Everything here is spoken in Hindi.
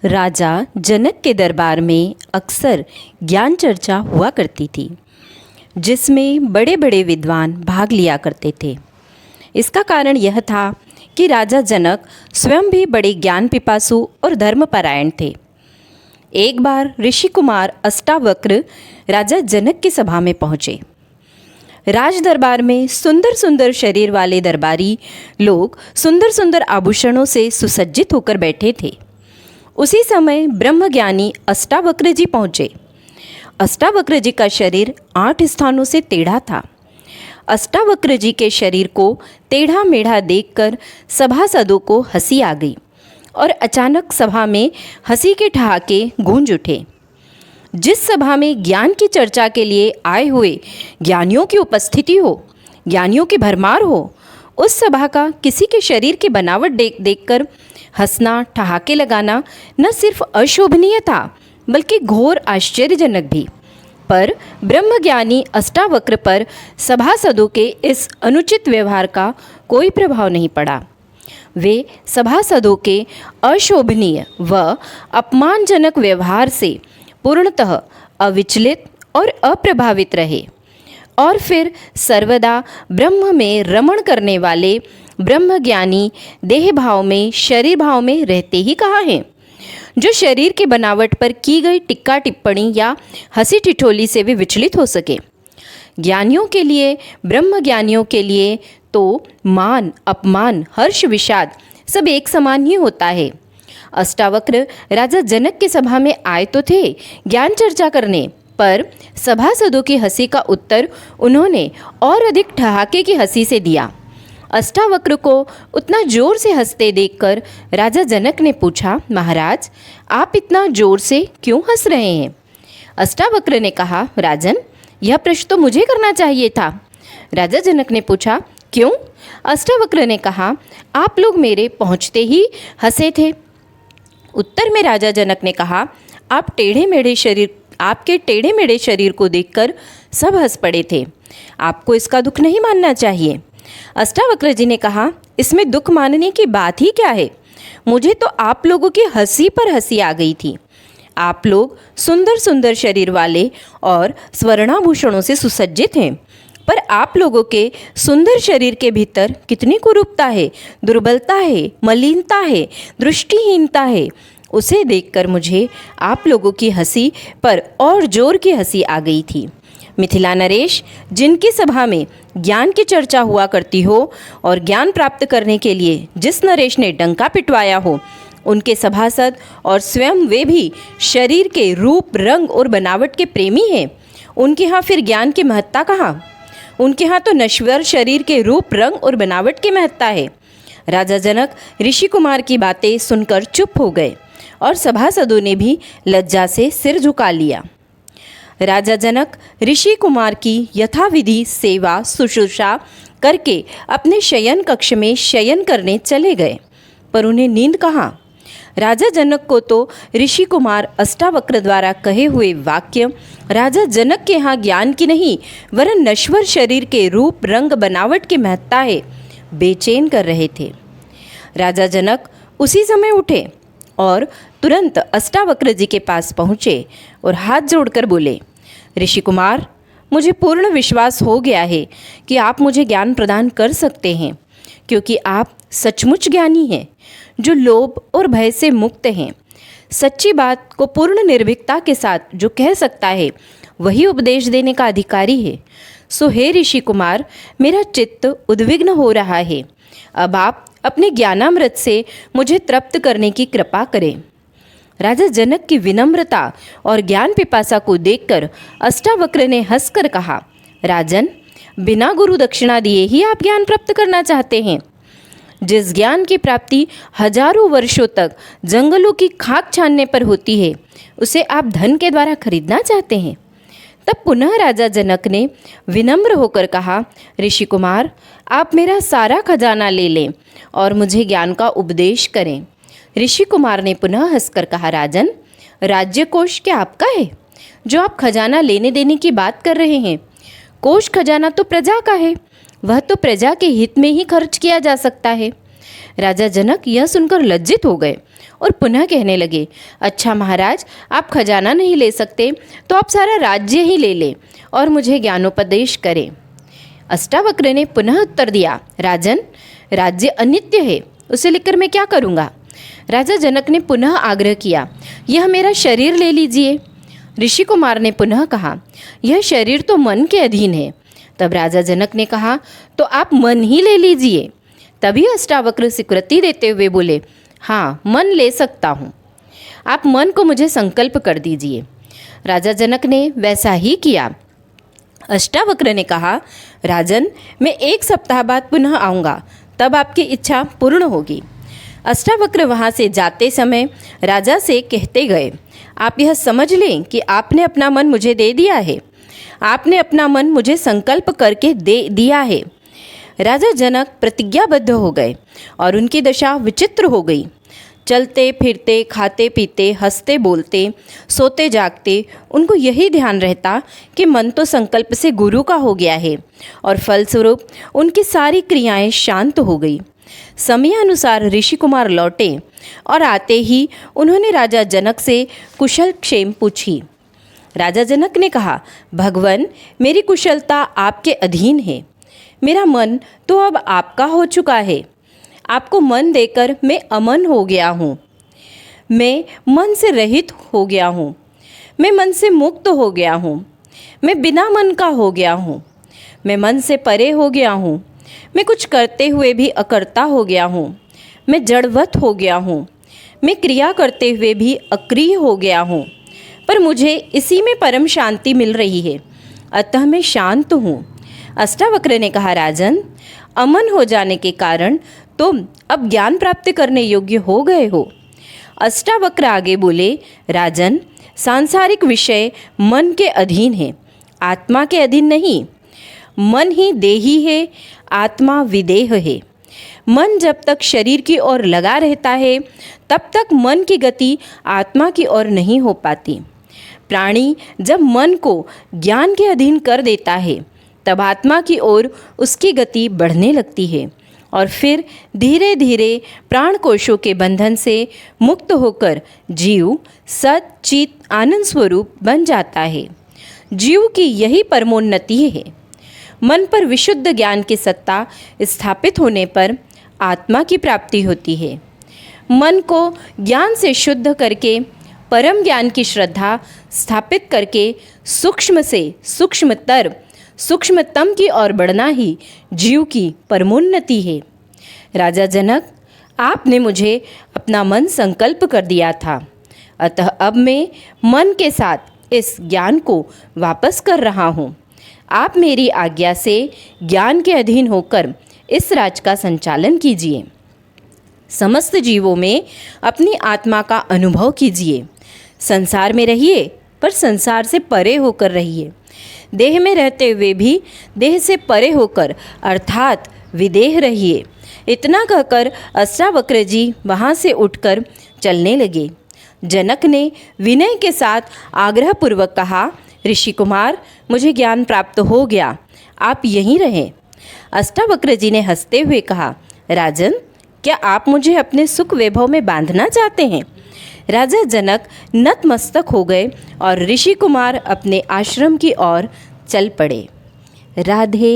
राजा जनक के दरबार में अक्सर ज्ञान चर्चा हुआ करती थी, जिसमें बड़े बड़े विद्वान भाग लिया करते थे। इसका कारण यह था कि राजा जनक स्वयं भी बड़े ज्ञान पिपासु और धर्मपरायण थे। एक बार ऋषि कुमार अष्टावक्र राजा जनक की सभा में पहुँचे। राज दरबार में सुंदर सुंदर शरीर वाले दरबारी लोग सुंदर सुंदर आभूषणों से सुसज्जित होकर बैठे थे। उसी समय ब्रह्मज्ञानी अष्टावक्र जी पहुँचे। अष्टावक्र जी का शरीर 8 स्थानों से टेढ़ा था। अष्टावक्र जी के शरीर को टेढ़ा मेढ़ा देखकर सभासदों को हंसी आ गई और अचानक सभा में हंसी के ठहाके गूंज उठे। जिस सभा में ज्ञान की चर्चा के लिए आए हुए ज्ञानियों की उपस्थिति हो, ज्ञानियों की भरमार हो, उस सभा का किसी के शरीर की बनावट देखकर हंसना, ठहाके लगाना न सिर्फ अशोभनीय था बल्कि घोर आश्चर्यजनक भी। पर ब्रह्मज्ञानी अष्टावक्र पर सभासदों के इस अनुचित व्यवहार का कोई प्रभाव नहीं पड़ा। वे सभासदों के अशोभनीय व अपमानजनक व्यवहार से पूर्णतः अविचलित और अप्रभावित रहे और फिर सर्वदा ब्रह्म में रमण करने वाले ब्रह्मज्ञानी देह भाव में, शरीर भाव में रहते ही कहाँ हैं, जो शरीर की बनावट पर की गई टिक्का टिप्पणी या हंसी ठिठोली से भी विचलित हो सके। ज्ञानियों के लिए, ब्रह्मज्ञानियों के लिए तो मान, अपमान, हर्ष, विषाद सब एक समान ही होता है। अष्टावक्र राजा जनक की सभा में आए तो थे ज्ञान चर्चा करने, पर सभासदों की हंसी का उत्तर उन्होंने और अधिक ठहाके की हंसी से दिया। अष्टावक्र को उतना जोर से हंसते देखकर राजा जनक ने पूछा, महाराज, आप इतना जोर से क्यों हंस रहे हैं? अष्टावक्र ने कहा, राजन, यह प्रश्न तो मुझे करना चाहिए था। राजा जनक ने पूछा, क्यों? अष्टावक्र ने कहा, आप लोग मेरे पहुँचते ही हंसे थे। उत्तर में राजा जनक ने कहा, आपके टेढ़े मेढ़े शरीर को देखकर सब हंस पड़े थे। आपको इसका दुख नहीं मानना चाहिए। अष्टावक्र जी ने कहा, इसमें दुख मानने की बात ही क्या है? मुझे तो आप लोगों की हंसी पर हंसी आ गई थी। आप लोग सुंदर सुंदर शरीर वाले और स्वर्णाभूषणों से सुसज्जित हैं, पर आप लोगों के सुंदर शरीर के भीतर कितनी कुरूपता है, दुर्बलता है, मलिनता है, दृष्टिहीनता है। उसे देखकर मुझे आप लोगों की हंसी पर और जोर की हंसी आ गई थी। मिथिला नरेश, जिनकी सभा में ज्ञान की चर्चा हुआ करती हो और ज्ञान प्राप्त करने के लिए जिस नरेश ने डंका पिटवाया हो, उनके सभासद और स्वयं वे भी शरीर के रूप, रंग और बनावट के प्रेमी हैं। उनके यहाँ फिर ज्ञान की महत्ता कहाँ? उनके यहाँ तो नश्वर शरीर के रूप, रंग और बनावट की महत्ता है। राजा जनक ऋषि कुमार की बातें सुनकर चुप हो गए और सभासदों ने भी लज्जा से सिर झुका लिया। राजा जनक ऋषि कुमार की यथाविधि सेवा शुश्रूषा करके अपने शयन कक्ष में शयन करने चले गए, पर उन्हें नींद कहाँ? राजा जनक को तो ऋषि कुमार अष्टावक्र द्वारा कहे हुए वाक्य राजा जनक के यहाँ ज्ञान की नहीं वरन नश्वर शरीर के रूप, रंग, बनावट की महत्ता है बेचैन कर रहे थे। राजा जनक उसी समय उठे और तुरंत अष्टावक्र जी के पास पहुँचे और हाथ जोड़कर बोले, ऋषि कुमार, मुझे पूर्ण विश्वास हो गया है कि आप मुझे ज्ञान प्रदान कर सकते हैं, क्योंकि आप सचमुच ज्ञानी हैं जो लोभ और भय से मुक्त हैं। सच्ची बात को पूर्ण निर्भीकता के साथ जो कह सकता है वही उपदेश देने का अधिकारी है। सो हे ऋषि कुमार, मेरा चित्त उद्विग्न हो रहा है। अब आप अपने ज्ञानामृत से मुझे तृप्त करने की कृपा करें। राजा जनक की विनम्रता और ज्ञान पिपासा को देखकर अष्टावक्र ने हंसकर कहा, राजन, बिना गुरु दक्षिणा दिए ही आप ज्ञान प्राप्त करना चाहते हैं? जिस ज्ञान की प्राप्ति हजारों वर्षों तक जंगलों की खाक छानने पर होती है, उसे आप धन के द्वारा खरीदना चाहते हैं? तब पुनः राजा जनक ने विनम्र होकर कहा, ऋषि कुमार, आप मेरा सारा खजाना ले लें और मुझे ज्ञान का उपदेश करें। ऋषि कुमार ने पुनः हंसकर कहा, राजन, राज्य कोष क्या आपका है जो आप खजाना लेने देने की बात कर रहे हैं? कोष खजाना तो प्रजा का है, वह तो प्रजा के हित में ही खर्च किया जा सकता है। राजा जनक यह सुनकर लज्जित हो गए और पुनः कहने लगे, अच्छा महाराज, आप खजाना नहीं ले सकते तो आप सारा राज्य ही ले लें और मुझे ज्ञानोपदेश करें। अष्टावक्र ने पुनः उत्तर दिया, राजन, राज्य अनित्य है, उसे लेकर मैं क्या करूँगा। राजा जनक ने पुनः आग्रह किया, यह मेरा शरीर ले लीजिए। ऋषि कुमार ने पुनः कहा, यह शरीर तो मन के अधीन है। तब राजा जनक ने कहा, तो आप मन ही ले लीजिए। तभी अष्टावक्र स्वीकृति देते हुए बोले, हाँ, मन ले सकता हूँ, आप मन को मुझे संकल्प कर दीजिए। राजा जनक ने वैसा ही किया। अष्टावक्र ने कहा, राजन, मैं 1 सप्ताह बाद पुनः आऊँगा, तब आपकी इच्छा पूर्ण होगी। अष्टावक्र वहाँ से जाते समय राजा से कहते गए, आप यह समझ लें कि आपने अपना मन मुझे दे दिया है, आपने अपना मन मुझे संकल्प करके दे दिया है। राजा जनक प्रतिज्ञाबद्ध हो गए और उनकी दशा विचित्र हो गई। चलते फिरते, खाते पीते, हंसते बोलते, सोते जागते उनको यही ध्यान रहता कि मन तो संकल्प से गुरु का हो गया है और फलस्वरूप उनकी सारी क्रियाएं शांत हो गई। समयानुसार ऋषि कुमार लौटे और आते ही उन्होंने राजा जनक से कुशल क्षेम पूछी। राजा जनक ने कहा, भगवन, मेरी कुशलता आपके अधीन है, मेरा मन तो अब आपका हो चुका है। आपको मन देकर मैं अमन हो गया हूँ, मैं मन से रहित हो गया हूँ, मैं मन से मुक्त हो गया हूँ, मैं बिना मन का हो गया हूँ, मैं मन से परे हो गया हूँ, मैं कुछ करते हुए भी अकर्ता हो गया हूँ, मैं जड़वत हो गया हूँ, मैं क्रिया करते हुए भी अक्रिय हो गया हूँ, पर मुझे इसी में परम शांति मिल रही है, अतः मैं शांत हूँ। अष्टावक्र ने कहा, राजन, अमन हो जाने के कारण तुम अब ज्ञान प्राप्त करने योग्य हो गए हो। अष्टावक्र आगे बोले, राजन, सांसारिक विषय मन के अधीन है, आत्मा के अधीन नहीं। मन ही देही है, आत्मा विदेह है। मन जब तक शरीर की ओर लगा रहता है तब तक मन की गति आत्मा की ओर नहीं हो पाती। प्राणी जब मन को ज्ञान के अधीन कर देता है तब आत्मा की ओर उसकी गति बढ़ने लगती है और फिर धीरे धीरे प्राण कोशों के बंधन से मुक्त होकर जीव सत चित आनंद स्वरूप बन जाता है। जीव की यही परमोन्नति है। मन पर विशुद्ध ज्ञान की सत्ता स्थापित होने पर आत्मा की प्राप्ति होती है। मन को ज्ञान से शुद्ध करके परम ज्ञान की श्रद्धा स्थापित करके सूक्ष्म से सूक्ष्मतर सूक्ष्मतम की ओर बढ़ना ही जीव की परमोन्नति है। राजा जनक, आपने मुझे अपना मन संकल्प कर दिया था, अतः अब मैं मन के साथ इस ज्ञान को वापस कर रहा हूँ। आप मेरी आज्ञा से ज्ञान के अधीन होकर इस राज का संचालन कीजिए। समस्त जीवों में अपनी आत्मा का अनुभव कीजिए। संसार में रहिए पर संसार से परे होकर रहिए। देह में रहते हुए भी देह से परे होकर अर्थात विदेह रहिए। इतना कहकर अष्टावक्र जी वहाँ से उठकर चलने लगे। जनक ने विनय के साथ आग्रहपूर्वक कहा, ऋषि कुमार, मुझे ज्ञान प्राप्त हो गया, आप यहीं रहें। अष्टावक्र जी ने हंसते हुए कहा, राजन, क्या आप मुझे अपने सुख वैभव में बांधना चाहते हैं। राजा जनक नतमस्तक हो गए और ऋषि कुमार अपने आश्रम की ओर चल पड़े। राधे।